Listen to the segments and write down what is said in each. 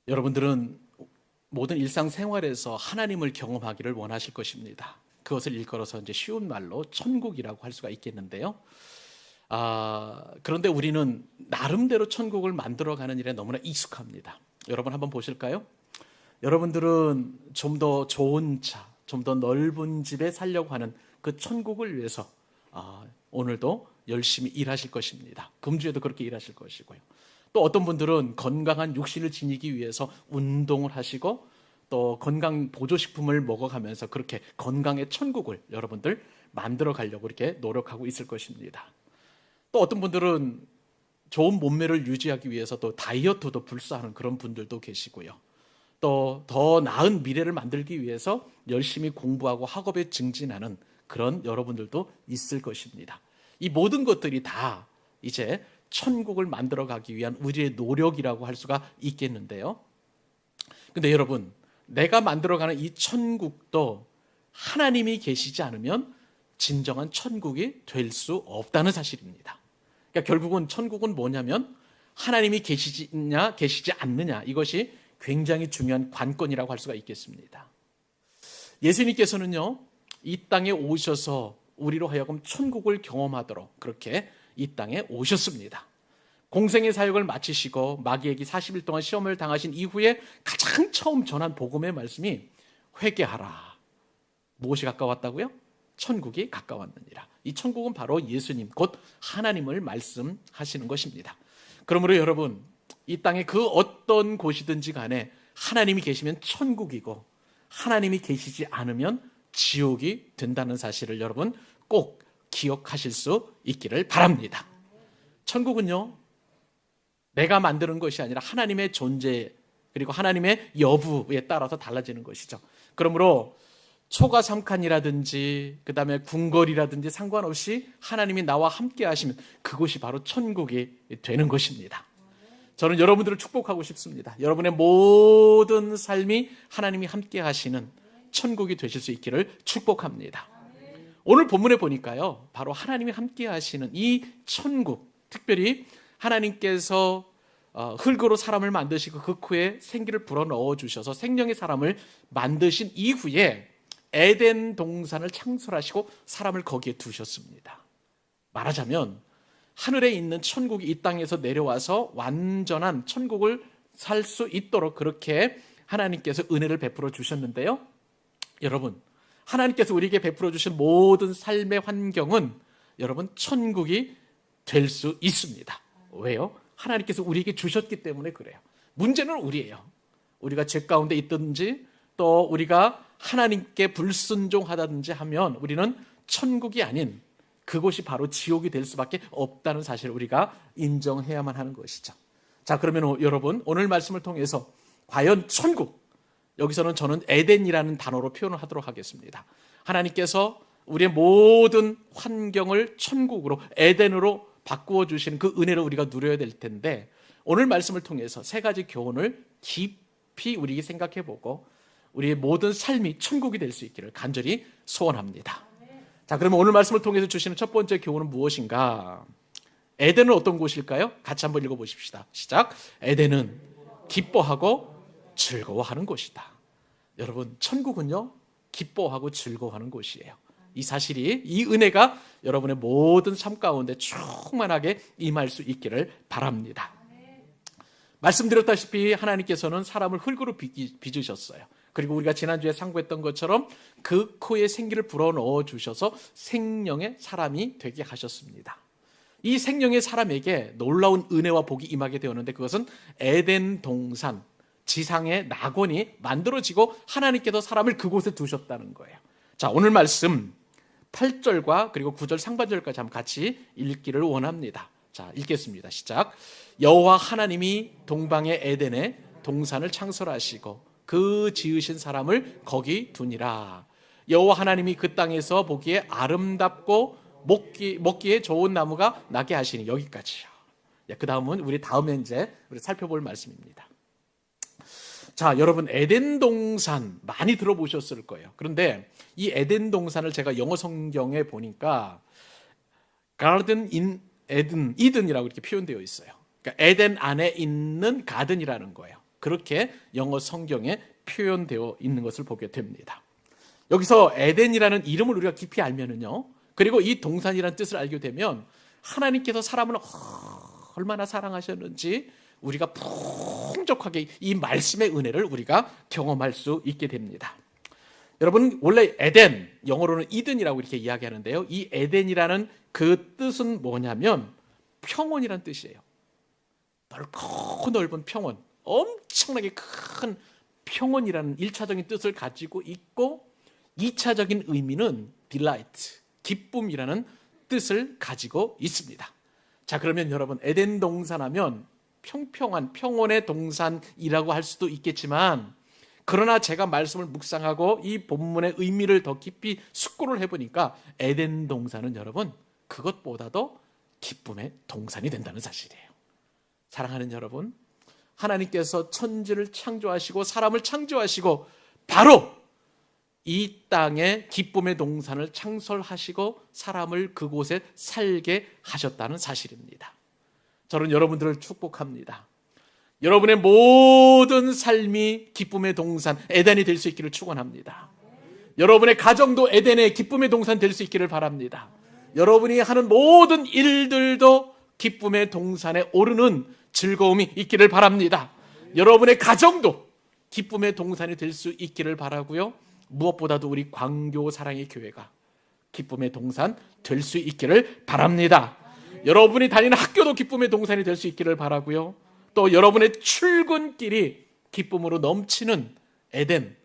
여러분들은 모든 일상생활에서 하나님을 경험하기를 원하실 것입니다. 그것을 일컬어서 이제 쉬운 말로 천국이라고 할 수가 있겠는데요. 그런데 우리는 나름대로 천국을 만들어가는 일에 너무나 익숙합니다. 여러분 한번 보실까요? 여러분들은 좀 더 좋은 차, 좀 더 넓은 집에 살려고 하는 그 천국을 위해서 오늘도 열심히 일하실 것입니다. 금주에도 그렇게 일하실 것이고요. 또 어떤 분들은 건강한 육신을 지니기 위해서 운동을 하시고 또 건강 보조식품을 먹어가면서 그렇게 건강의 천국을 여러분들 만들어 가려고 이렇게 노력하고 있을 것입니다. 또 어떤 분들은 좋은 몸매를 유지하기 위해서 또 다이어트도 불사하는 그런 분들도 계시고요. 또 더 나은 미래를 만들기 위해서 열심히 공부하고 학업에 증진하는 그런 여러분들도 있을 것입니다. 이 모든 것들이 다 이제 천국을 만들어 가기 위한 우리의 노력이라고 할 수가 있겠는데요. 근데 여러분, 내가 만들어가는 이 천국도 하나님이 계시지 않으면 진정한 천국이 될 수 없다는 사실입니다. 그러니까 결국은 천국은 뭐냐면 하나님이 계시냐 계시지 않느냐, 이것이 굉장히 중요한 관건이라고 할 수가 있겠습니다. 예수님께서는요, 이 땅에 오셔서 우리로 하여금 천국을 경험하도록 그렇게 이 땅에 오셨습니다. 공생의 사역을 마치시고 마귀에게 40일 동안 시험을 당하신 이후에 가장 처음 전한 복음의 말씀이 회개하라. 무엇이 가까웠다고요? 천국이 가까웠느니라. 이 천국은 바로 예수님, 곧 하나님을 말씀하시는 것입니다. 그러므로 여러분, 이 땅에 그 어떤 곳이든지 간에 하나님이 계시면 천국이고 하나님이 계시지 않으면 지옥이 된다는 사실을 여러분 꼭 기억하실 수 있기를 바랍니다. 천국은요, 내가 만드는 것이 아니라 하나님의 존재 그리고 하나님의 여부에 따라서 달라지는 것이죠. 그러므로 초가 삼칸이라든지 그다음에 궁궐이라든지 상관없이 하나님이 나와 함께 하시면 그곳이 바로 천국이 되는 것입니다. 저는 여러분들을 축복하고 싶습니다. 여러분의 모든 삶이 하나님이 함께 하시는 천국이 되실 수 있기를 축복합니다. 오늘 본문에 보니까요, 바로 하나님이 함께 하시는 이 천국, 특별히 하나님께서 흙으로 사람을 만드시고 그 코에 생기를 불어넣어 주셔서 생명의 사람을 만드신 이후에 에덴 동산을 창설하시고 사람을 거기에 두셨습니다. 말하자면 하늘에 있는 천국이 이 땅에서 내려와서 완전한 천국을 살 수 있도록 그렇게 하나님께서 은혜를 베풀어 주셨는데요. 여러분, 하나님께서 우리에게 베풀어 주신 모든 삶의 환경은 여러분 천국이 될 수 있습니다. 왜요? 하나님께서 우리에게 주셨기 때문에 그래요. 문제는 우리예요. 우리가 죄 가운데 있든지 또 우리가 하나님께 불순종하다든지 하면 우리는 천국이 아닌 그곳이 바로 지옥이 될 수밖에 없다는 사실을 우리가 인정해야만 하는 것이죠. 자, 그러면 여러분, 오늘 말씀을 통해서 과연 천국, 여기서는 저는 에덴이라는 단어로 표현을 하도록 하겠습니다. 하나님께서 우리의 모든 환경을 천국으로, 에덴으로 바꾸어 주시는 그 은혜를 우리가 누려야 될 텐데, 오늘 말씀을 통해서 세 가지 교훈을 깊이 우리에게 생각해 보고 우리의 모든 삶이 천국이 될 수 있기를 간절히 소원합니다. 자, 그러면 오늘 말씀을 통해서 주시는 첫 번째 교훈은 무엇인가? 에덴은 어떤 곳일까요? 같이 한번 읽어보십시다. 시작. 에덴은 기뻐하고 즐거워하는 곳이다. 여러분, 천국은요, 기뻐하고 즐거워하는 곳이에요. 이 사실이, 이 은혜가 여러분의 모든 삶 가운데 충만하게 임할 수 있기를 바랍니다. 말씀드렸다시피 하나님께서는 사람을 흙으로 빚으셨어요. 그리고 우리가 지난주에 상고했던 것처럼 그 코에 생기를 불어넣어 주셔서 생명의 사람이 되게 하셨습니다. 이 생명의 사람에게 놀라운 은혜와 복이 임하게 되었는데 그것은 에덴 동산, 지상의 낙원이 만들어지고 하나님께서 사람을 그곳에 두셨다는 거예요. 자, 오늘 말씀 8절과 그리고 9절 상반절까지 한번 같이 읽기를 원합니다. 자, 읽겠습니다. 시작. 여호와 하나님이 동방의 에덴에 동산을 창설하시고 그 지으신 사람을 거기 두니라. 여호와 하나님이 그 땅에서 보기에 아름답고 먹기에 좋은 나무가 나게 하시니. 여기까지요. 그 다음은 우리 다음에 이제 우리 살펴볼 말씀입니다. 자, 여러분, 에덴 동산 많이 들어보셨을 거예요. 그런데 이 에덴 동산을 제가 영어 성경에 보니까 Garden in Eden, 이든이라고 이렇게 표현되어 있어요. 그러니까 에덴 안에 있는 가든이라는 거예요. 그렇게 영어 성경에 표현되어 있는 것을 보게 됩니다. 여기서 에덴이라는 이름을 우리가 깊이 알면은요, 그리고 이 동산이라는 뜻을 알게 되면 하나님께서 사람을 얼마나 사랑하셨는지 우리가 풍족하게 이 말씀의 은혜를 우리가 경험할 수 있게 됩니다. 여러분, 원래 에덴, 영어로는 이든이라고 이렇게 이야기하는데요, 이 에덴이라는 그 뜻은 뭐냐면 평원이란 뜻이에요. 넓고 넓은 평원, 엄청나게 큰 평원이라는 1차적인 뜻을 가지고 있고, 2차적인 의미는 delight, 기쁨이라는 뜻을 가지고 있습니다. 자, 그러면 여러분, 에덴 동산하면 평평한 평원의 동산이라고 할 수도 있겠지만, 그러나 제가 말씀을 묵상하고 이 본문의 의미를 더 깊이 숙고를 해보니까 에덴 동산은 여러분, 그것보다도 기쁨의 동산이 된다는 사실이에요. 사랑하는 여러분, 하나님께서 천지를 창조하시고 사람을 창조하시고 바로 이 땅에 기쁨의 동산을 창설하시고 사람을 그곳에 살게 하셨다는 사실입니다. 저는 여러분들을 축복합니다. 여러분의 모든 삶이 기쁨의 동산, 에덴이 될 수 있기를 축원합니다. 여러분의 가정도 에덴의 기쁨의 동산 될 수 있기를 바랍니다. 여러분이 하는 모든 일들도 기쁨의 동산에 오르는 즐거움이 있기를 바랍니다. 여러분의 가정도 기쁨의 동산이 될 수 있기를 바라고요. 무엇보다도 우리 광교 사랑의 교회가 기쁨의 동산 될 수 있기를 바랍니다. 여러분이 다니는 학교도 기쁨의 동산이 될 수 있기를 바라고요. 또 여러분의 출근길이 기쁨으로 넘치는 에덴,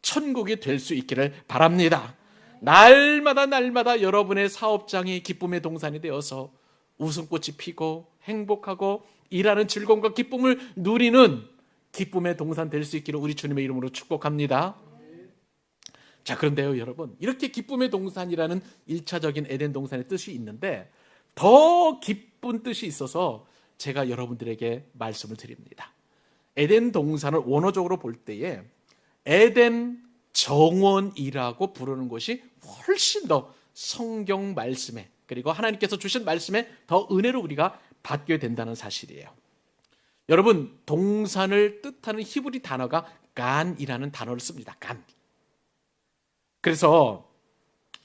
천국이 될 수 있기를 바랍니다. 날마다 여러분의 사업장이 기쁨의 동산이 되어서 웃음꽃이 피고 행복하고 일하는 즐거움과 기쁨을 누리는 기쁨의 동산 될 수 있기를 우리 주님의 이름으로 축복합니다. 자, 그런데요 여러분, 이렇게 기쁨의 동산이라는 1차적인 에덴 동산의 뜻이 있는데 더 기쁜 뜻이 있어서 제가 여러분들에게 말씀을 드립니다. 에덴 동산을 원어적으로 볼 때에 에덴 정원이라고 부르는 것이 훨씬 더 성경 말씀에, 그리고 하나님께서 주신 말씀에 더 은혜를 우리가 받게 된다는 사실이에요. 여러분, 동산을 뜻하는 히브리 단어가 간이라는 단어를 씁니다. 간. 그래서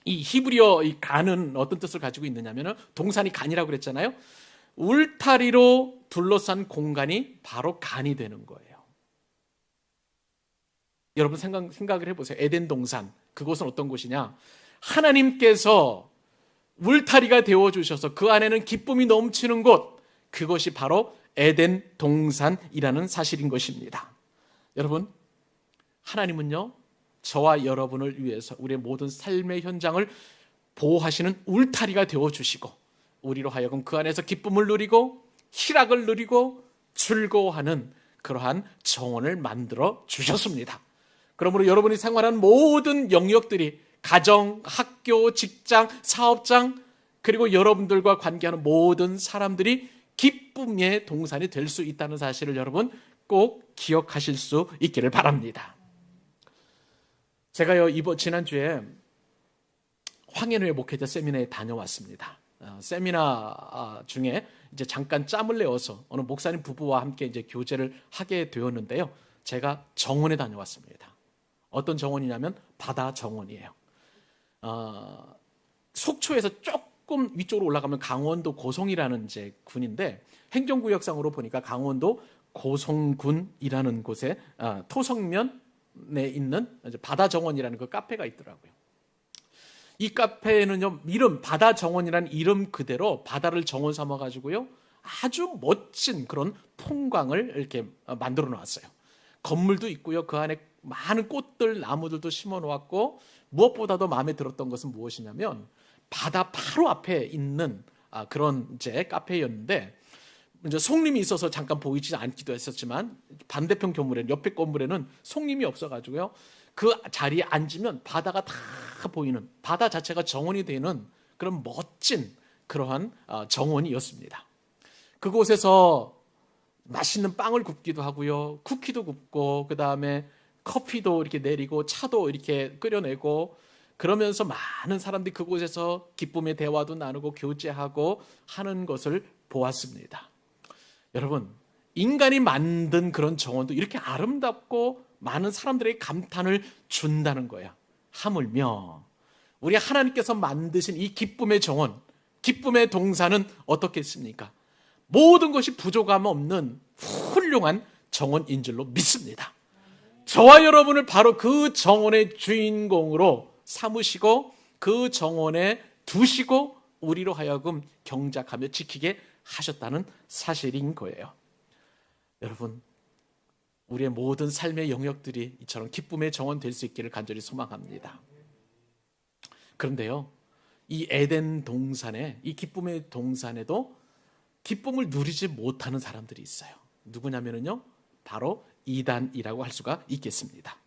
이 히브리어 이 간은 어떤 뜻을 가지고 있느냐면, 동산이 간이라고 그랬잖아요. 울타리로 둘러싼 공간이 바로 간이 되는 거예요. 여러분 생각을 해보세요. 에덴 동산, 그곳은 어떤 곳이냐? 하나님께서 울타리가 되어주셔서 그 안에는 기쁨이 넘치는 곳, 그것이 바로 에덴 동산이라는 사실인 것입니다. 여러분, 하나님은요, 저와 여러분을 위해서 우리의 모든 삶의 현장을 보호하시는 울타리가 되어주시고, 우리로 하여금 그 안에서 기쁨을 누리고 희락을 누리고 즐거워하는 그러한 정원을 만들어 주셨습니다. 그러므로 여러분이 생활하는 모든 영역들이 가정, 학교, 직장, 사업장, 그리고 여러분들과 관계하는 모든 사람들이 기쁨의 동산이 될 수 있다는 사실을 여러분 꼭 기억하실 수 있기를 바랍니다. 제가요, 지난주에 황해노의 목회자 세미나에 다녀왔습니다. 세미나 중에 이제 잠깐 짬을 내어서 어느 목사님 부부와 함께 이제 교제를 하게 되었는데요. 제가 정원에 다녀왔습니다. 어떤 정원이냐면 바다 정원이에요. 속초에서 조금 위쪽으로 올라가면 강원도 고성이라는 이제 군인데, 행정구역상으로 보니까 강원도 고성군이라는 곳에 토성면에 있는 바다 정원이라는 그 카페가 있더라고요. 이 카페에는요, 이름 바다 정원이라는 이름 그대로 바다를 정원 삼아 가지고요, 아주 멋진 그런 풍광을 이렇게 만들어 놓았어요. 건물도 있고요, 그 안에 많은 꽃들, 나무들도 심어 놓았고, 무엇보다도 마음에 들었던 것은 무엇이냐면 바다 바로 앞에 있는 그런 이제 카페였는데, 이제 송림이 있어서 잠깐 보이지 않기도 했었지만 반대편 건물에, 옆에 건물에는 송림이 없어가지고요, 그 자리에 앉으면 바다가 다 보이는, 바다 자체가 정원이 되는 그런 멋진 그러한 정원이었습니다. 그곳에서 맛있는 빵을 굽기도 하고요, 쿠키도 굽고, 그 다음에 커피도 이렇게 내리고 차도 이렇게 끓여내고, 그러면서 많은 사람들이 그곳에서 기쁨의 대화도 나누고 교제하고 하는 것을 보았습니다. 여러분, 인간이 만든 그런 정원도 이렇게 아름답고 많은 사람들에게 감탄을 준다는 거야. 하물며 우리 하나님께서 만드신 이 기쁨의 정원, 기쁨의 동산은 어떻겠습니까? 모든 것이 부족함 없는 훌륭한 정원인 줄로 믿습니다. 저와 여러분을 바로 그 정원의 주인공으로 삼으시고 그 정원에 두시고 우리로 하여금 경작하며 지키게 하셨다는 사실인 거예요. 여러분, 우리의 모든 삶의 영역들이 이처럼 기쁨의 정원 될 수 있기를 간절히 소망합니다. 그런데요, 이 에덴 동산에, 이 기쁨의 동산에도 기쁨을 누리지 못하는 사람들이 있어요. 누구냐면요, 바로 이단이라고 할 수가 있겠습니다.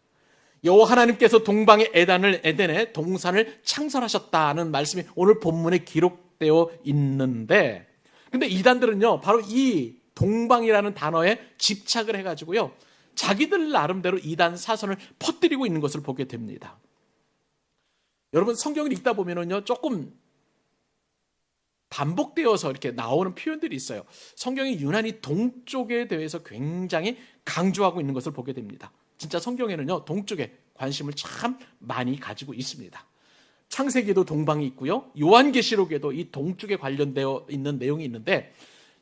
여호와 하나님께서 동방의 에덴의 동산을 창설하셨다는 말씀이 오늘 본문에 기록되어 있는데, 근데 이단들은요, 바로 이 동방이라는 단어에 집착을 해가지고요, 자기들 나름대로 이단 사선을 퍼뜨리고 있는 것을 보게 됩니다. 여러분, 성경을 읽다 보면은요, 조금 반복되어서 이렇게 나오는 표현들이 있어요. 성경이 유난히 동쪽에 대해서 굉장히 강조하고 있는 것을 보게 됩니다. 진짜 성경에는요, 동쪽에 관심을 참 많이 가지고 있습니다. 창세기에도 동방이 있고요, 요한계시록에도 이 동쪽에 관련되어 있는 내용이 있는데,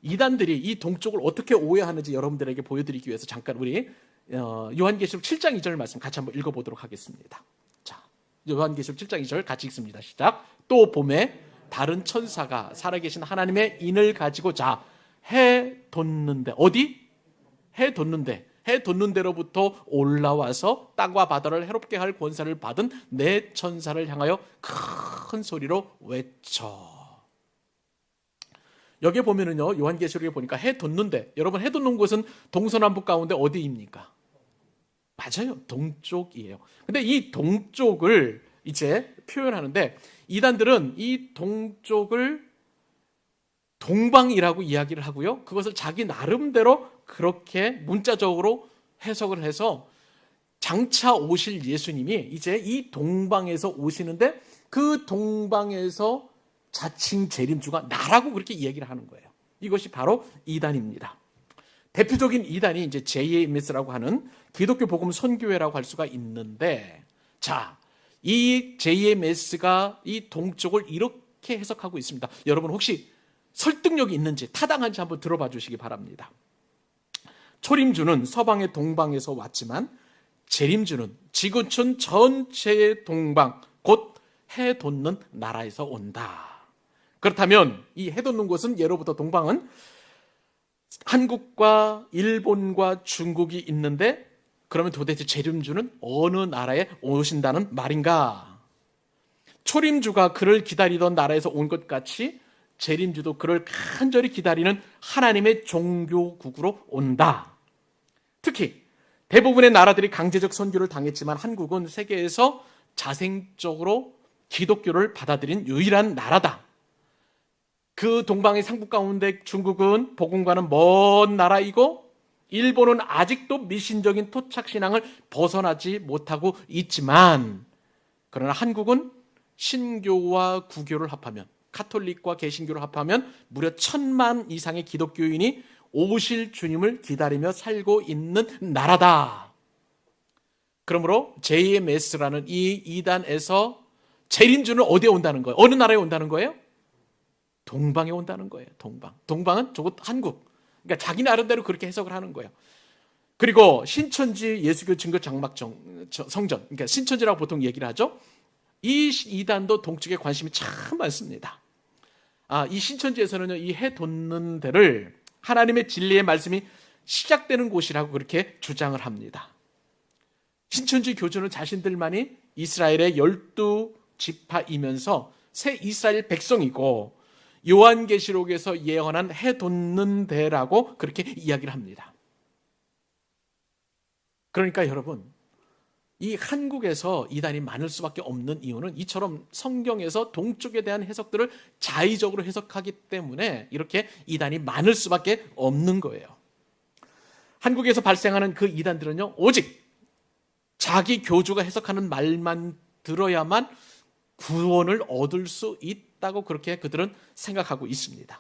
이단들이 이 동쪽을 어떻게 오해하는지 여러분들에게 보여드리기 위해서 잠깐 우리 요한계시록 7장 2절 말씀 같이 한번 읽어보도록 하겠습니다. 자, 요한계시록 7장 2절 같이 읽습니다. 시작. 또 봄에 다른 천사가 살아계신 하나님의 인을 가지고자 해 돋는데, 어디? 해 돋는 데로부터 올라와서 땅과 바다를 해롭게 할 권세를 받은 네 천사를 향하여 큰 소리로 외쳐. 여기에 보면은요, 요한계시록에 보니까 해 돋는데, 여러분, 해 돋는 곳은 동서남북 가운데 어디입니까? 맞아요, 동쪽이에요. 근데 이 동쪽을 이제 표현하는데, 이단들은 이 동쪽을 동방이라고 이야기를 하고요, 그것을 자기 나름대로 그렇게 문자적으로 해석을 해서 장차 오실 예수님이 이제 이 동방에서 오시는데, 그 동방에서 자칭 재림주가 나라고 그렇게 이야기를 하는 거예요. 이것이 바로 이단입니다. 대표적인 이단이 이제 JMS라고 하는 기독교 복음 선교회라고 할 수가 있는데, 자, 이 JMS가 이 동쪽을 이렇게 해석하고 있습니다. 여러분, 혹시 설득력이 있는지, 타당한지 한번 들어봐 주시기 바랍니다. 초림주는 서방의 동방에서 왔지만 재림주는 지구촌 전체의 동방, 곧 해 돋는 나라에서 온다. 그렇다면 이 해 돋는 곳은, 예로부터 동방은 한국과 일본과 중국이 있는데, 그러면 도대체 재림주는 어느 나라에 오신다는 말인가? 초림주가 그를 기다리던 나라에서 온 것 같이 재림주도 그를 간절히 기다리는 하나님의 종교국으로 온다. 특히 대부분의 나라들이 강제적 선교를 당했지만 한국은 세계에서 자생적으로 기독교를 받아들인 유일한 나라다. 그 동방의 상부 가운데 중국은 복음과는 먼 나라이고, 일본은 아직도 미신적인 토착신앙을 벗어나지 못하고 있지만, 그러나 한국은 신교와 구교를 합하면, 카톨릭과 개신교를 합하면 무려 1,000만 이상의 기독교인이 오실 주님을 기다리며 살고 있는 나라다. 그러므로 JMS라는 이 이단에서 재림주는 어디에 온다는 거예요? 어느 나라에 온다는 거예요? 동방에 온다는 거예요. 동방은 저곳 한국. 그러니까 자기 나름대로 그렇게 해석을 하는 거예요. 그리고 신천지 예수교 증거 장막 성전, 그러니까 신천지라고 보통 얘기를 하죠. 이 이단도 동쪽에 관심이 참 많습니다. 이 신천지에서는요, 이 해 돋는 데를 하나님의 진리의 말씀이 시작되는 곳이라고 그렇게 주장을 합니다. 신천지 교주는 자신들만이 이스라엘의 12지파이면서 새 이스라엘 백성이고, 요한계시록에서 예언한 해 돋는 데라고 그렇게 이야기를 합니다. 그러니까 여러분, 이 한국에서 이단이 많을 수밖에 없는 이유는 이처럼 성경에서 동쪽에 대한 해석들을 자의적으로 해석하기 때문에 이렇게 이단이 많을 수밖에 없는 거예요. 한국에서 발생하는 그 이단들은요, 오직 자기 교주가 해석하는 말만 들어야만 구원을 얻을 수 있다고 그렇게 그들은 생각하고 있습니다.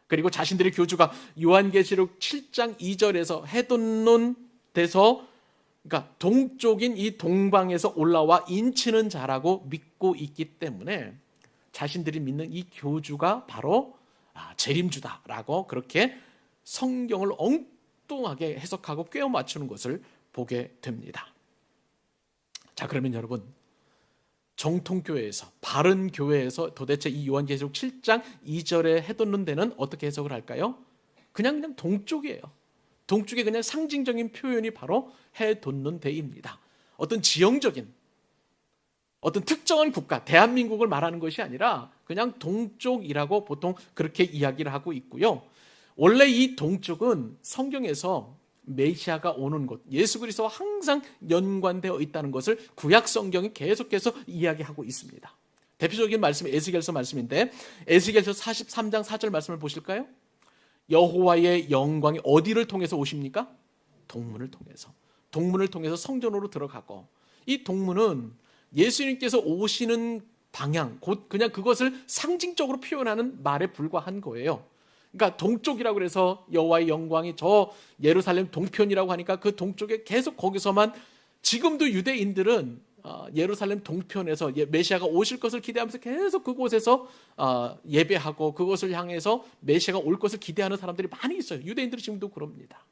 그리고 자신들의 교주가 요한계시록 7장 2절에서 해돋는 데서, 그러니까 동쪽인 이 동방에서 올라와 인치는 자라고 믿고 있기 때문에 자신들이 믿는 이 교주가 바로 재림주다라고 그렇게 성경을 엉뚱하게 해석하고 꿰어 맞추는 것을 보게 됩니다. 자, 그러면 여러분, 정통교회에서, 바른 교회에서 도대체 이 요한계시록 7장 2절에 해돋는 데는 어떻게 해석을 할까요? 그냥 동쪽이에요. 동쪽의 그냥 상징적인 표현이 바로 해돋는 데입니다. 어떤 지형적인, 어떤 특정한 국가, 대한민국을 말하는 것이 아니라 그냥 동쪽이라고 보통 그렇게 이야기를 하고 있고요. 원래 이 동쪽은 성경에서 메시아가 오는 곳, 예수 그리스도와 항상 연관되어 있다는 것을 구약 성경이 계속해서 이야기하고 있습니다. 대표적인 말씀이 에스겔서 말씀인데, 에스겔서 43장 4절 말씀을 보실까요? 여호와의 영광이 어디를 통해서 오십니까? 동문을 통해서. 동문을 통해서 성전으로 들어가고, 이 동문은 예수님께서 오시는 방향, 곧 그냥 그것을 상징적으로 표현하는 말에 불과한 거예요. 그러니까 동쪽이라고 해서 여호와의 영광이 저 예루살렘 동편이라고 하니까 그 동쪽에 계속 거기서만, 지금도 유대인들은 예루살렘 동편에서 메시아가 오실 것을 기대하면서 계속 그곳에서 예배하고 그것을 향해서 메시아가 올 것을 기대하는 사람들이 많이 있어요. 유대인들이 지금도 그럽니다.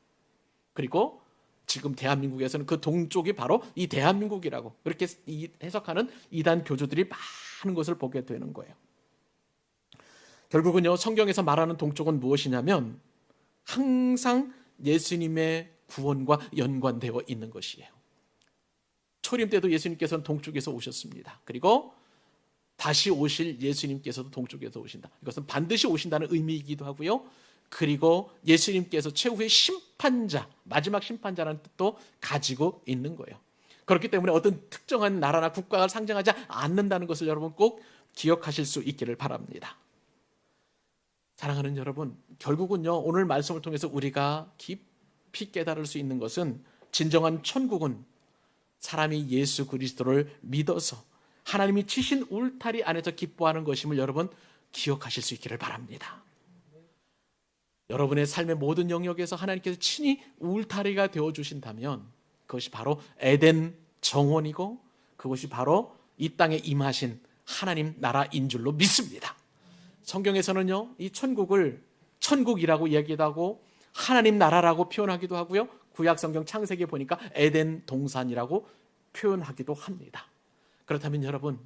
그리고 지금 대한민국에서는 그 동쪽이 바로 이 대한민국이라고 그렇게 해석하는 이단 교주들이 많은 것을 보게 되는 거예요. 결국은요, 성경에서 말하는 동쪽은 무엇이냐면 항상 예수님의 구원과 연관되어 있는 것이에요. 초림 때도 예수님께서는 동쪽에서 오셨습니다. 그리고 다시 오실 예수님께서도 동쪽에서 오신다. 이것은 반드시 오신다는 의미이기도 하고요. 그리고 예수님께서 최후의 심판자, 마지막 심판자라는 뜻도 가지고 있는 거예요. 그렇기 때문에 어떤 특정한 나라나 국가를 상징하지 않는다는 것을 여러분 꼭 기억하실 수 있기를 바랍니다. 사랑하는 여러분, 결국은요, 오늘 말씀을 통해서 우리가 깊이 깨달을 수 있는 것은 진정한 천국은 사람이 예수 그리스도를 믿어서 하나님이 치신 울타리 안에서 기뻐하는 것임을 여러분 기억하실 수 있기를 바랍니다. 여러분의 삶의 모든 영역에서 하나님께서 친히 울타리가 되어주신다면 그것이 바로 에덴 정원이고 그것이 바로 이 땅에 임하신 하나님 나라인 줄로 믿습니다. 성경에서는요, 이 천국을 천국이라고 이야기도 하고 하나님 나라라고 표현하기도 하고요, 구약 성경 창세기에 보니까 에덴 동산이라고 표현하기도 합니다. 그렇다면 여러분,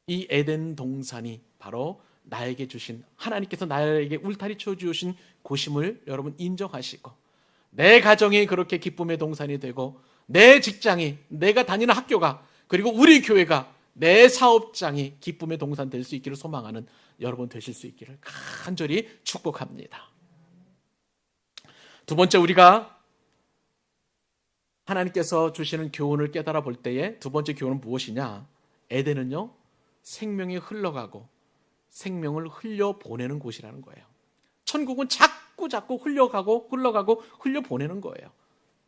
이 에덴 동산이 바로 나에게 주신, 하나님께서 나에게 울타리 쳐주신 곳임을 여러분 인정하시고, 내 가정이 그렇게 기쁨의 동산이 되고, 내 직장이, 내가 다니는 학교가, 그리고 우리 교회가, 내 사업장이 기쁨의 동산 될 수 있기를 소망하는 여러분 되실 수 있기를 간절히 축복합니다. 두 번째, 우리가 하나님께서 주시는 교훈을 깨달아 볼 때에 두 번째 교훈은 무엇이냐? 에덴은요, 생명이 흘러가고 생명을 흘려보내는 곳이라는 거예요. 천국은 자꾸 흘러가고 흘려보내는 거예요.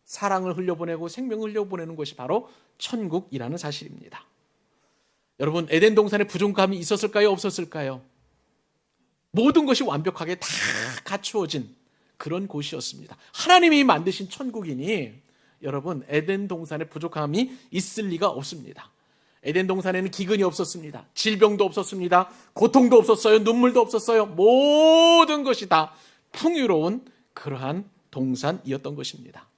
사랑을 흘려보내고 생명을 흘려보내는 것이 바로 천국이라는 사실입니다. 여러분, 에덴 동산에 부족함이 있었을까요? 없었을까요? 모든 것이 완벽하게 다 갖추어진 그런 곳이었습니다. 하나님이 만드신 천국이니 여러분, 에덴 동산에 부족함이 있을 리가 없습니다. 에덴 동산에는 기근이 없었습니다. 질병도 없었습니다. 고통도 없었어요. 눈물도 없었어요. 모든 것이 다 풍요로운 그러한 동산이었던 것입니다.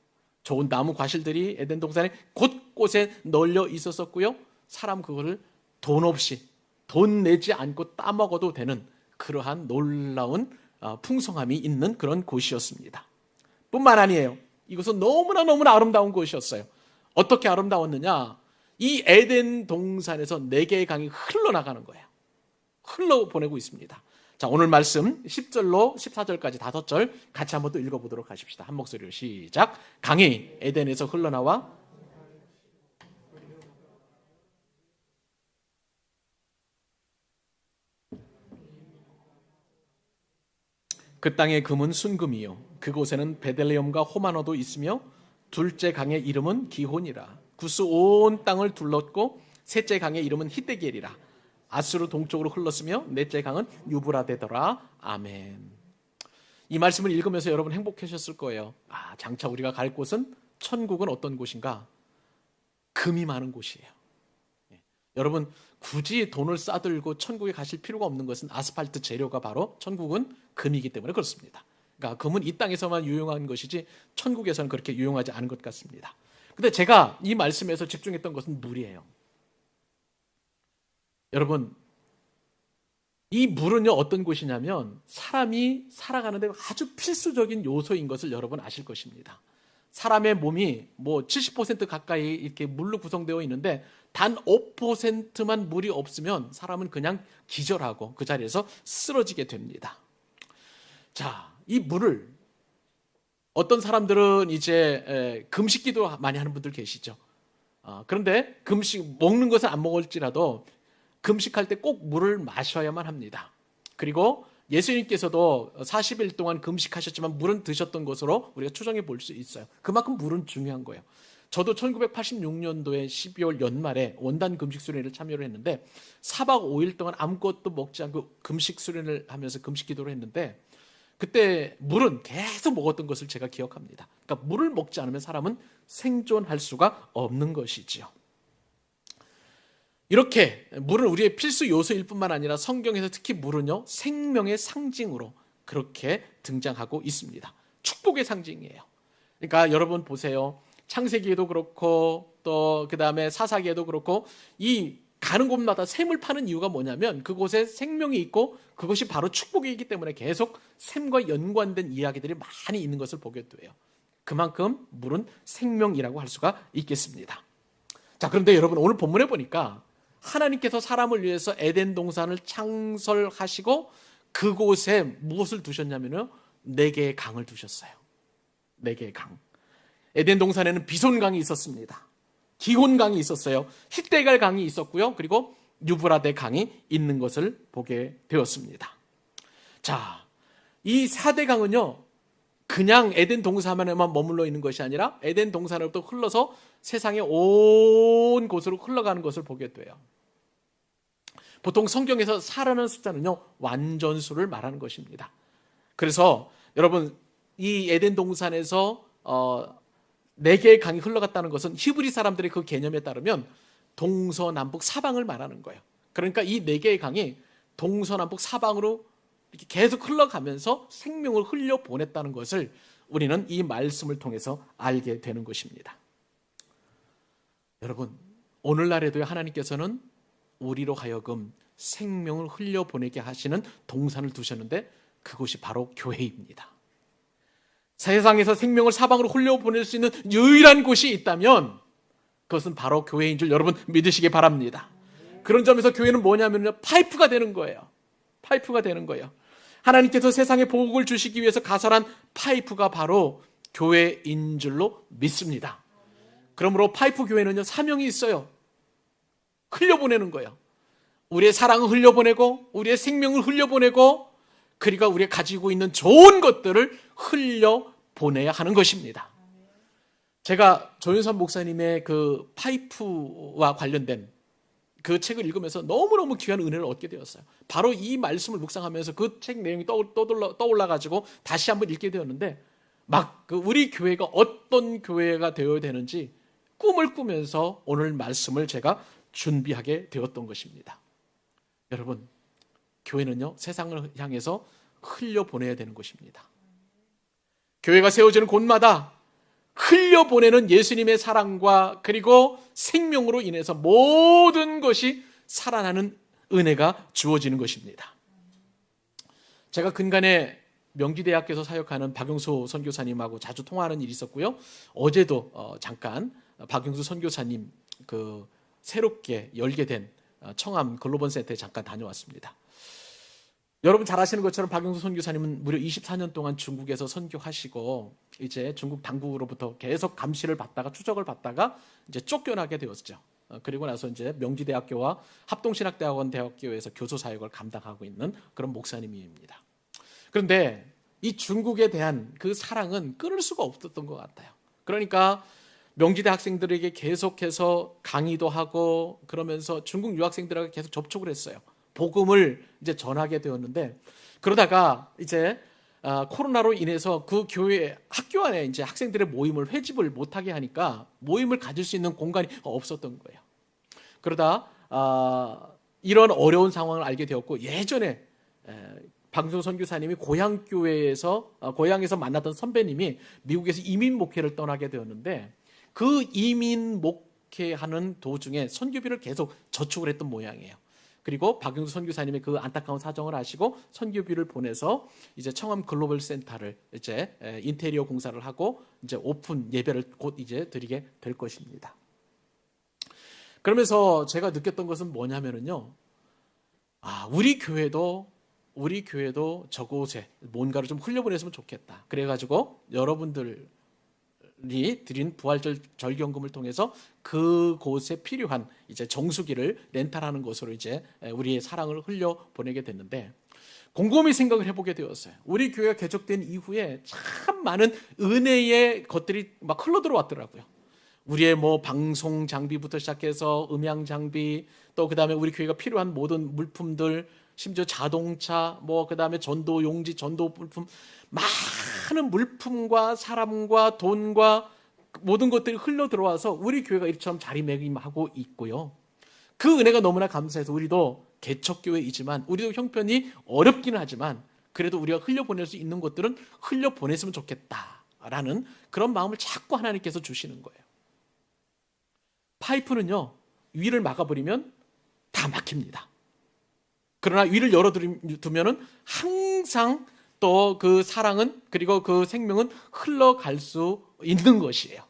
좋은 나무 과실들이 에덴 동산에 곳곳에 널려 있었었고요, 사람 그거를 돈 없이, 돈 내지 않고 따먹어도 되는 그러한 놀라운 풍성함이 있는 그런 곳이었습니다. 뿐만 아니에요, 이것은 너무나 아름다운 곳이었어요. 어떻게 아름다웠느냐? 이 에덴 동산에서 4개의 강이 흘러나가는 거예요. 흘러보내고 있습니다. 자, 오늘 말씀 10절로 14절까지 5절 같이 한번 또 읽어보도록 하십시다. 한 목소리로 시작. 강이 에덴에서 흘러나와 그 땅의 금은 순금이요 그곳에는 베들레헴과 호마노도 있으며 둘째 강의 이름은 기혼이라. 구스 온 땅을 둘렀고 셋째 강의 이름은 히데겔이라. 아수르 동쪽으로 흘렀으며 넷째 강은 유브라데더라. 아멘. 이 말씀을 읽으면서 여러분 행복하셨을 거예요. 장차 우리가 갈 곳은, 천국은 어떤 곳인가? 금이 많은 곳이에요. 여러분, 굳이 돈을 싸들고 천국에 가실 필요가 없는 것은 아스팔트 재료가 바로 천국은 금이기 때문에 그렇습니다. 그러니까 금은 이 땅에서만 유용한 것이지 천국에서는 그렇게 유용하지 않은 것 같습니다. 근데 제가 이 말씀에서 집중했던 것은 물이에요. 여러분, 이 물은요 어떤 곳이냐면 사람이 살아가는데 아주 필수적인 요소인 것을 여러분 아실 것입니다. 사람의 몸이 뭐 70% 가까이 이렇게 물로 구성되어 있는데 단 5%만 물이 없으면 사람은 그냥 기절하고 그 자리에서 쓰러지게 됩니다. 자, 이 물을 어떤 사람들은 이제 금식기도 많이 하는 분들 계시죠. 그런데 금식 먹는 것은 안 먹을지라도 금식할 때 꼭 물을 마셔야만 합니다. 그리고 예수님께서도 40일 동안 금식하셨지만 물은 드셨던 것으로 우리가 추정해 볼 수 있어요. 그만큼 물은 중요한 거예요. 저도 1986년도에 12월 연말에 원단 금식 수련회를 참여를 했는데 4박 5일 동안 아무것도 먹지 않고 금식 수련을 하면서 금식 기도를 했는데 그때 물은 계속 먹었던 것을 제가 기억합니다. 그러니까 물을 먹지 않으면 사람은 생존할 수가 없는 것이지요. 이렇게 물은 우리의 필수 요소일 뿐만 아니라 성경에서 특히 물은요 생명의 상징으로 그렇게 등장하고 있습니다. 축복의 상징이에요. 그러니까 여러분 보세요. 창세기에도 그렇고 또 그 다음에 사사기에도 그렇고 이 가는 곳마다 샘을 파는 이유가 뭐냐면 그곳에 생명이 있고 그것이 바로 축복이기 때문에 계속 샘과 연관된 이야기들이 많이 있는 것을 보게 돼요. 그만큼 물은 생명이라고 할 수가 있겠습니다. 자, 그런데 여러분 오늘 본문에 보니까 하나님께서 사람을 위해서 에덴 동산을 창설하시고 그곳에 무엇을 두셨냐면요 4개의 강을 두셨어요. 4개의 강. 에덴 동산에는 비손강이 있었습니다. 기혼강이 있었어요. 힛데갈 강이 있었고요. 그리고 유브라데 강이 있는 것을 보게 되었습니다. 자, 이 4대 강은요 그냥 에덴 동산에만 머물러 있는 것이 아니라 에덴 동산으로부터 흘러서 세상의 온 곳으로 흘러가는 것을 보게 돼요. 보통 성경에서 4라는 숫자는요 완전수를 말하는 것입니다. 그래서 여러분 이 에덴 동산에서 4개의 강이 흘러갔다는 것은 히브리 사람들의 그 개념에 따르면 동서남북 사방을 말하는 거예요. 그러니까 이 4개의 강이 동서남북 사방으로 이렇게 계속 흘러가면서 생명을 흘려보냈다는 것을 우리는 이 말씀을 통해서 알게 되는 것입니다. 여러분, 오늘날에도 하나님께서는 우리로 하여금 생명을 흘려보내게 하시는 동산을 두셨는데 그곳이 바로 교회입니다. 세상에서 생명을 사방으로 흘려보낼 수 있는 유일한 곳이 있다면 그것은 바로 교회인 줄 여러분 믿으시기 바랍니다. 그런 점에서 교회는 뭐냐면 파이프가 되는 거예요. 파이프가 되는 거예요. 하나님께서 세상에 복을 주시기 위해서 가설한 파이프가 바로 교회인 줄로 믿습니다. 그러므로 파이프 교회는요 사명이 있어요. 흘려보내는 거예요. 우리의 사랑을 흘려보내고 우리의 생명을 흘려보내고 그리고 우리가 가지고 있는 좋은 것들을 흘려보내야 하는 것입니다. 제가 조윤선 목사님의 그 파이프와 관련된 그 책을 읽으면서 너무너무 귀한 은혜를 얻게 되었어요. 바로 이 말씀을 묵상하면서 그 책 내용이 떠올라가지고 다시 한번 읽게 되었는데 막 우리 교회가 어떤 교회가 되어야 되는지 꿈을 꾸면서 오늘 말씀을 제가 준비하게 되었던 것입니다. 여러분, 교회는요 세상을 향해서 흘려보내야 되는 것입니다. 교회가 세워지는 곳마다 흘려보내는 예수님의 사랑과 그리고 생명으로 인해서 모든 것이 살아나는 은혜가 주어지는 것입니다. 제가 근간에 명지대학교에서 사역하는 박용수 선교사님하고 자주 통화하는 일이 있었고요. 어제도 잠깐 박용수 선교사님 그 새롭게 열게 된 청암 글로벌 센터에 잠깐 다녀왔습니다. 여러분 잘 아시는 것처럼 박용수 선교사님은 무려 24년 동안 중국에서 선교하시고 이제 중국 당국으로부터 계속 감시를 받다가 추적을 받다가 이제 쫓겨나게 되었죠. 그리고 나서 이제 명지대학교와 합동신학대학원 대학교에서 교수 사역을 감당하고 있는 그런 목사님입니다. 그런데 이 중국에 대한 그 사랑은 끊을 수가 없었던 것 같아요. 그러니까 명지대 학생들에게 계속해서 강의도 하고 그러면서 중국 유학생들하고 계속 접촉을 했어요. 복음을 이제 전하게 되었는데, 그러다가 이제 코로나로 인해서 그 교회 학교 안에 이제 학생들의 모임을 회집을 못하게 하니까 모임을 가질 수 있는 공간이 없었던 거예요. 그러다 이런 어려운 상황을 알게 되었고, 예전에 박종 선교사님이 고향에서 만났던 선배님이 미국에서 이민 목회를 떠나게 되었는데, 그 이민 목회하는 도중에 선교비를 계속 저축을 했던 모양이에요. 그리고 박용수 선교사님의 그 안타까운 사정을 아시고 선교비를 보내서 이제 청암 글로벌 센터를 이제 인테리어 공사를 하고 이제 오픈 예배를 곧 이제 드리게 될 것입니다. 그러면서 제가 느꼈던 것은 뭐냐면은요, 우리 교회도 저곳에 뭔가를 좀 흘려보냈으면 좋겠다. 그래가지고 여러분들이 드린 부활절 절경금을 통해서 그곳에 필요한 이제 정수기를 렌탈하는 것으로 이제 우리의 사랑을 흘려보내게 됐는데, 곰곰이 생각을 해보게 되었어요. 우리 교회가 개척된 이후에 참 많은 은혜의 것들이 막 흘러들어왔더라고요. 우리의 뭐 방송 장비부터 시작해서 음향 장비, 또 그 다음에 우리 교회가 필요한 모든 물품들, 심지어 자동차, 뭐 그 다음에 전도 용지, 전도 물품, 많은 물품과 사람과 돈과 모든 것들이 흘러 들어와서 우리 교회가 이처럼 자리매김하고 있고요. 그 은혜가 너무나 감사해서 우리도 개척교회이지만, 우리도 형편이 어렵기는 하지만 그래도 우리가 흘려보낼 수 있는 것들은 흘려보냈으면 좋겠다라는 그런 마음을 자꾸 하나님께서 주시는 거예요. 파이프는요, 위를 막아버리면 다 막힙니다. 그러나 위를 열어두면 항상 또 그 사랑은, 그리고 그 생명은 흘러갈 수 있는 것이에요.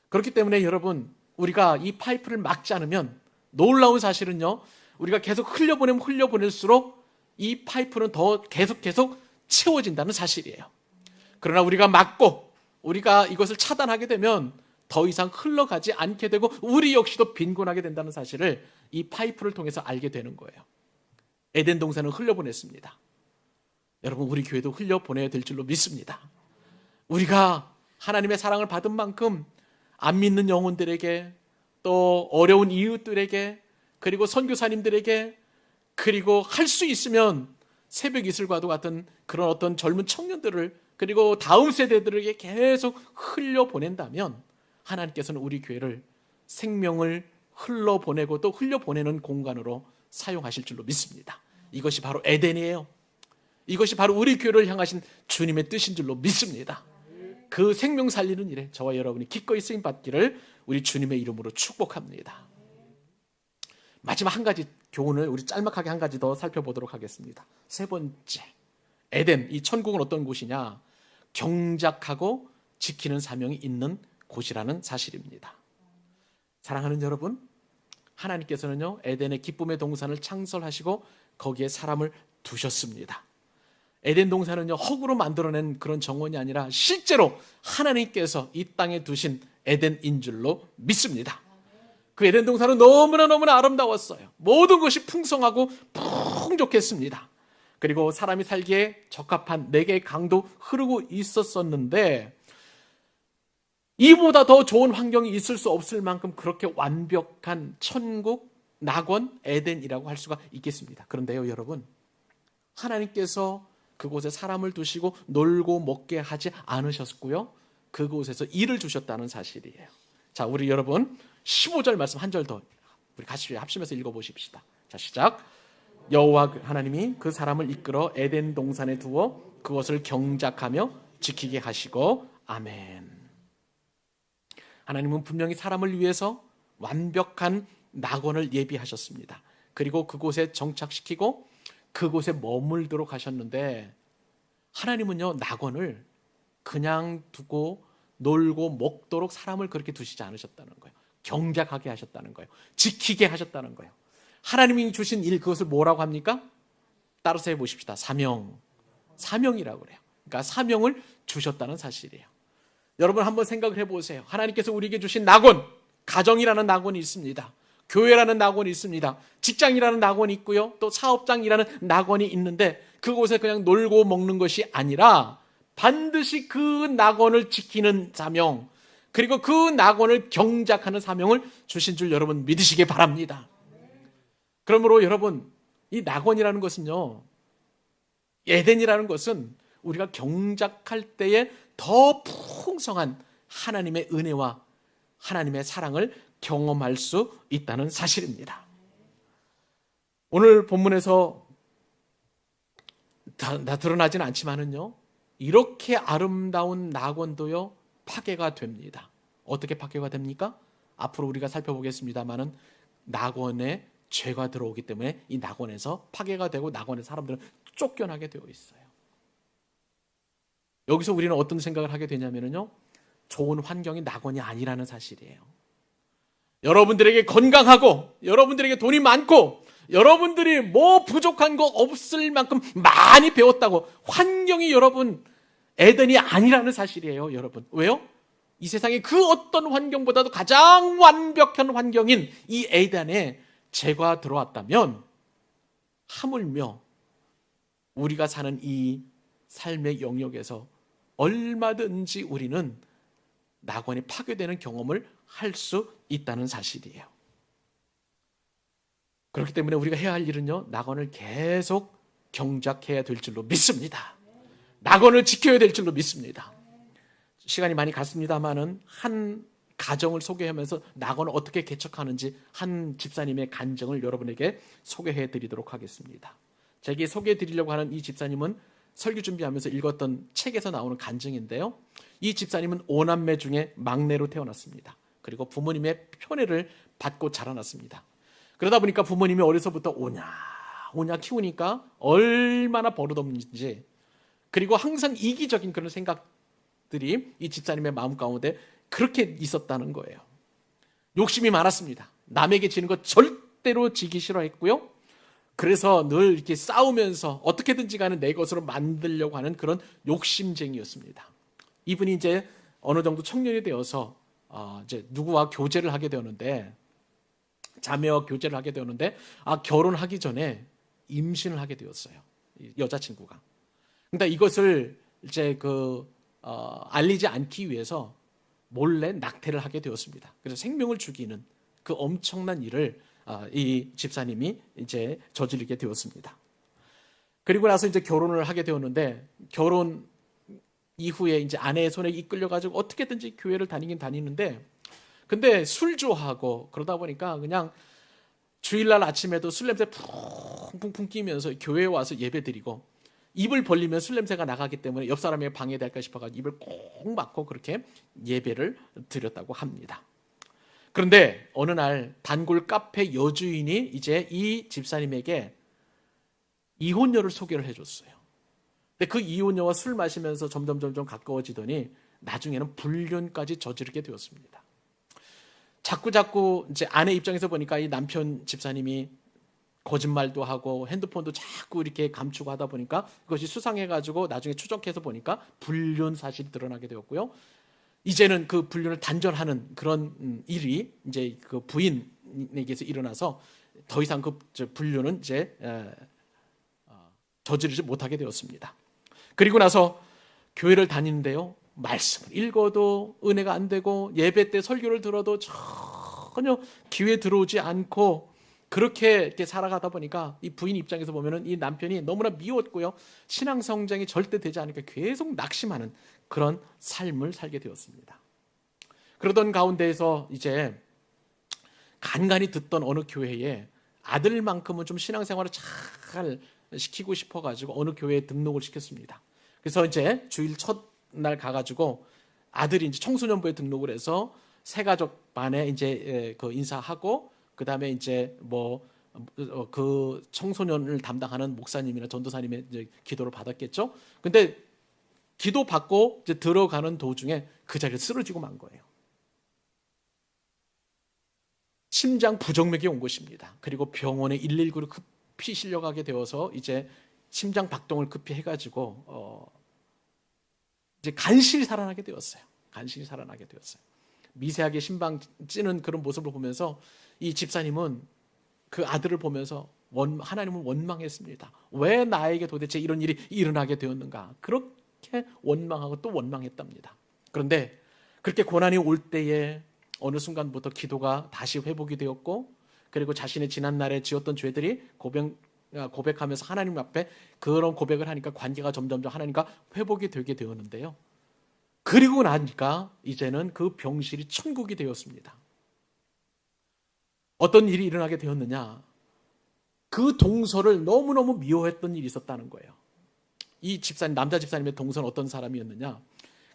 그렇기 때문에 여러분, 우리가 이 파이프를 막지 않으면, 놀라운 사실은요, 우리가 계속 흘려보낼수록 이 파이프는 더 계속 채워진다는 사실이에요. 그러나 우리가 막고 우리가 이것을 차단하게 되면 더 이상 흘러가지 않게 되고 우리 역시도 빈곤하게 된다는 사실을 이 파이프를 통해서 알게 되는 거예요. 에덴 동산은 흘려보냈습니다. 여러분, 우리 교회도 흘려보내야 될 줄로 믿습니다. 우리가 하나님의 사랑을 받은 만큼 안 믿는 영혼들에게, 또 어려운 이웃들에게, 그리고 선교사님들에게, 그리고 할 수 있으면 새벽 이슬과도 같은 그런 어떤 젊은 청년들을, 그리고 다음 세대들에게 계속 흘려보낸다면 하나님께서는 우리 교회를 생명을 흘러보내고 또 흘려보내는 공간으로 사용하실 줄로 믿습니다. 이것이 바로 에덴이에요. 이것이 바로 우리 교회를 향하신 주님의 뜻인 줄로 믿습니다. 그 생명 살리는 일에 저와 여러분이 기꺼이 쓰임 받기를 우리 주님의 이름으로 축복합니다. 마지막 한 가지 교훈을 우리 짤막하게 한 가지 더 살펴보도록 하겠습니다. 세 번째, 에덴, 이 천국은 어떤 곳이냐? 경작하고 지키는 사명이 있는 곳이라는 사실입니다. 사랑하는 여러분, 하나님께서는요, 에덴의 기쁨의 동산을 창설하시고 거기에 사람을 두셨습니다. 에덴 동산은요, 흙으로 만들어낸 그런 정원이 아니라 실제로 하나님께서 이 땅에 두신 에덴인 줄로 믿습니다. 그 에덴 동산은 너무나 아름다웠어요. 모든 것이 풍성하고 풍족했습니다. 그리고 사람이 살기에 적합한 4개의 강도 흐르고 있었었는데, 이보다 더 좋은 환경이 있을 수 없을 만큼 그렇게 완벽한 천국, 낙원, 에덴이라고 할 수가 있겠습니다. 그런데요, 여러분, 하나님께서 그곳에 사람을 두시고 놀고 먹게 하지 않으셨고요, 그곳에서 일을 주셨다는 사실이에요. 자, 우리 여러분 15절 말씀 한 절 더 우리 같이 합심해서 읽어보십시다. 자, 시작. 여호와 하나님이 그 사람을 이끌어 에덴 동산에 두어 그것을 경작하며 지키게 하시고. 아멘. 하나님은 분명히 사람을 위해서 완벽한 낙원을 예비하셨습니다. 그리고 그곳에 정착시키고 그곳에 머물도록 하셨는데, 하나님은요, 낙원을 그냥 두고 놀고 먹도록 사람을 그렇게 두시지 않으셨다는 거예요. 경작하게 하셨다는 거예요. 지키게 하셨다는 거예요. 하나님이 주신 일, 그것을 뭐라고 합니까? 따라서 해보십시다. 사명이라고 그래요. 그러니까 사명을 주셨다는 사실이에요. 여러분 한번 생각을 해보세요. 하나님께서 우리에게 주신 낙원, 가정이라는 낙원이 있습니다. 교회라는 낙원이 있습니다. 직장이라는 낙원이 있고요, 또 사업장이라는 낙원이 있는데, 그곳에 그냥 놀고 먹는 것이 아니라 반드시 그 낙원을 지키는 사명, 그리고 그 낙원을 경작하는 사명을 주신 줄 여러분 믿으시기 바랍니다. 그러므로 여러분, 이 낙원이라는 것은요, 에덴이라는 것은 우리가 경작할 때에 더 풍성한 하나님의 은혜와 하나님의 사랑을 경험할 수 있다는 사실입니다. 오늘 본문에서 다 드러나진 않지만은요, 이렇게 아름다운 낙원도요 파괴가 됩니다. 어떻게 파괴가 됩니까? 앞으로 우리가 살펴보겠습니다만은 낙원에 죄가 들어오기 때문에 이 낙원에서 파괴가 되고 낙원의 사람들은 쫓겨나게 되어 있어요. 여기서 우리는 어떤 생각을 하게 되냐면요, 좋은 환경이 낙원이 아니라는 사실이에요. 여러분들에게 건강하고 여러분들에게 돈이 많고 여러분들이 뭐 부족한 거 없을 만큼 많이 배웠다고 환경이 여러분 에덴이 아니라는 사실이에요. 여러분, 왜요? 이 세상의 그 어떤 환경보다도 가장 완벽한 환경인 이 에덴에 죄가 들어왔다면 하물며 우리가 사는 이 삶의 영역에서 얼마든지 우리는 낙원이 파괴되는 경험을 할 수 있다는 사실이에요. 그렇기 때문에 우리가 해야 할 일은요, 낙원을 계속 경작해야 될 줄로 믿습니다. 낙원을 지켜야 될 줄로 믿습니다. 시간이 많이 갔습니다만은 한 가정을 소개하면서 낙원을 어떻게 개척하는지 한 집사님의 간증을 여러분에게 소개해 드리도록 하겠습니다. 제게 소개해 드리려고 하는 이 집사님은 설교 준비하면서 읽었던 책에서 나오는 간증인데요, 이 집사님은 5남매 중에 막내로 태어났습니다. 그리고 부모님의 편애를 받고 자라났습니다. 그러다 보니까 부모님이 어려서부터 오냐 키우니까 얼마나 버릇없는지, 그리고 항상 이기적인 그런 생각들이 이 집사님의 마음 가운데 그렇게 있었다는 거예요. 욕심이 많았습니다. 남에게 지는 것 절대로 지기 싫어했고요. 그래서 늘 이렇게 싸우면서 어떻게든지 간에 내 것으로 만들려고 하는 그런 욕심쟁이였습니다. 이분이 이제 어느 정도 청년이 되어서 이제 누구와 교제를 하게 되었는데, 자매와 교제를 하게 되었는데, 결혼하기 전에 임신을 하게 되었어요. 여자친구가. 근데 이것을 이제 알리지 않기 위해서 몰래 낙태를 하게 되었습니다. 그래서 생명을 죽이는 그 엄청난 일을 이 집사님이 이제 저지르게 되었습니다. 그리고 나서 이제 결혼을 하게 되었는데, 결혼 이후에 이제 아내의 손에 이끌려가지고 어떻게든지 교회를 다니긴 다니는데, 근데 술 좋아하고 그러다 보니까 그냥 주일날 아침에도 술 냄새 풍풍풍 끼면서 교회에 와서 예배 드리고, 입을 벌리면 술 냄새가 나가기 때문에 옆 사람에게 방해될까 싶어가지고 입을 꼭 막고 그렇게 예배를 드렸다고 합니다. 그런데 어느 날 단골 카페 여주인이 이제 이 집사님에게 이혼녀를 소개를 해줬어요. 근데 그 이혼녀와 술 마시면서 점점 가까워지더니 나중에는 불륜까지 저지르게 되었습니다. 자꾸 이제 아내 입장에서 보니까 이 남편 집사님이 거짓말도 하고 핸드폰도 자꾸 이렇게 감추고 하다 보니까 그것이 수상해가지고 나중에 추적해서 보니까 불륜 사실이 드러나게 되었고요. 이제는 그 불륜을 단절하는 그런 일이 이제 그 부인에게서 일어나서 더 이상 그 불륜은 이제 저지르지 못하게 되었습니다. 그리고 나서 교회를 다니는데요, 말씀을 읽어도 은혜가 안 되고 예배 때 설교를 들어도 전혀 귀에 들어오지 않고 그렇게 이렇게 살아가다 보니까 이 부인 입장에서 보면은 이 남편이 너무나 미웠고요, 신앙 성장이 절대 되지 않으니까 계속 낙심하는 그런 삶을 살게 되었습니다. 그러던 가운데에서 이제 간간히 듣던 어느 교회에 아들만큼은 좀 신앙생활을 잘 시키고 싶어가지고 어느 교회에 등록을 시켰습니다. 그래서 이제 주일 첫날 가가지고 아들이 이제 청소년부에 등록을 해서 새 가족 반에 이제 그 인사하고, 그 다음에 이제 그 청소년을 담당하는 목사님이나 전도사님의 이제 기도를 받았겠죠. 근데 기도 받고 이제 들어가는 도중에 그 자리에 쓰러지고 만 거예요. 심장 부정맥이 온 것입니다. 그리고 병원에 119로 급히 실려가게 되어서 이제 심장 박동을 급히 해가지고 이제 간신히 살아나게 되었어요. 간신히 살아나게 되었어요. 미세하게 심방 찌는 그런 모습을 보면서 이 집사님은 그 아들을 보면서 하나님은 원망했습니다. 왜 나에게 도대체 이런 일이 일어나게 되었는가? 그렇게 원망하고 또 원망했답니다. 그런데 그렇게 고난이 올 때에 어느 순간부터 기도가 다시 회복이 되었고, 그리고 자신의 지난날에 지었던 죄들이 고백하면서 하나님 앞에 그런 고백을 하니까 관계가 점점점 하나님과 회복이 되게 되었는데요. 그리고 나니까 이제는 그 병실이 천국이 되었습니다. 어떤 일이 일어나게 되었느냐? 그 동서를 너무너무 미워했던 일이 있었다는 거예요. 이 집사님, 남자 집사님의 동서는 어떤 사람이었느냐?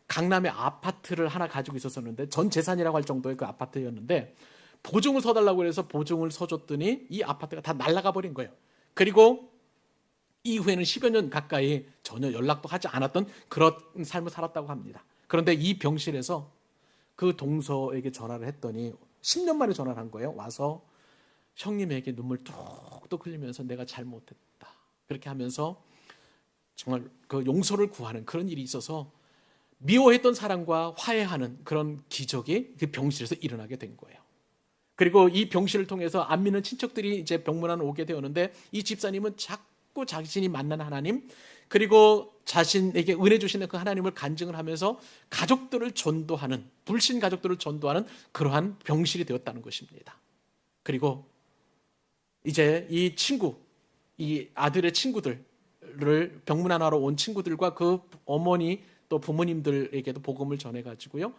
강남에 아파트를 하나 가지고 있었는데, 전 재산이라고 할 정도의 그 아파트였는데, 보증을 서달라고 해서 보증을 서줬더니 이 아파트가 다 날아가 버린 거예요. 그리고 이후에는 10여 년 가까이 전혀 연락도 하지 않았던 그런 삶을 살았다고 합니다. 그런데 이 병실에서 그 동서에게 전화를 했더니 10년 만에 전화를 한 거예요. 와서 형님에게 눈물 뚝뚝 흘리면서 내가 잘못했다, 그렇게 하면서 정말 그 용서를 구하는 그런 일이 있어서 미워했던 사람과 화해하는 그런 기적이 그 병실에서 일어나게 된 거예요. 그리고 이 병실을 통해서 안 믿는 친척들이 이제 병문안 오게 되었는데, 이 집사님은 자꾸 자신이 만난 하나님, 그리고 자신에게 은혜 주시는 그 하나님을 간증을 하면서 가족들을 전도하는, 불신 가족들을 전도하는 그러한 병실이 되었다는 것입니다. 그리고 이제 이 친구, 이 아들의 친구들을, 병문안하러 온 친구들과 그 어머니 또 부모님들에게도 복음을 전해가지고요,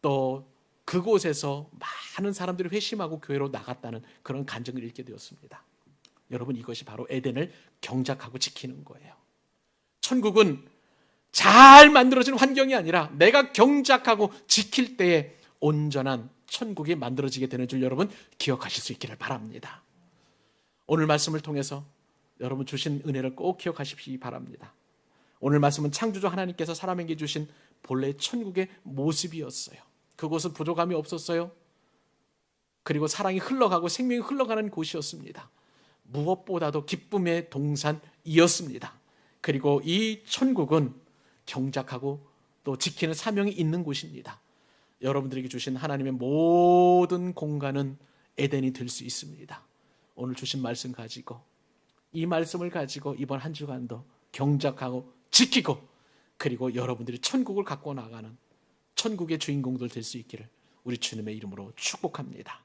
또 그곳에서 많은 사람들이 회심하고 교회로 나갔다는 그런 간증을 읽게 되었습니다. 여러분, 이것이 바로 에덴을 경작하고 지키는 거예요. 천국은 잘 만들어진 환경이 아니라 내가 경작하고 지킬 때에 온전한 천국이 만들어지게 되는 줄 여러분 기억하실 수 있기를 바랍니다. 오늘 말씀을 통해서 여러분 주신 은혜를 꼭 기억하십시기 바랍니다. 오늘 말씀은 창조주 하나님께서 사람에게 주신 본래 천국의 모습이었어요. 그곳은 부족함이 없었어요. 그리고 사랑이 흘러가고 생명이 흘러가는 곳이었습니다. 무엇보다도 기쁨의 동산이었습니다. 그리고 이 천국은 경작하고 또 지키는 사명이 있는 곳입니다. 여러분들에게 주신 하나님의 모든 공간은 에덴이 될 수 있습니다. 오늘 주신 말씀 가지고, 이 말씀을 가지고 이번 한 주간도 경작하고 지키고, 그리고 여러분들이 천국을 갖고 나가는 천국의 주인공들 될 수 있기를 우리 주님의 이름으로 축복합니다.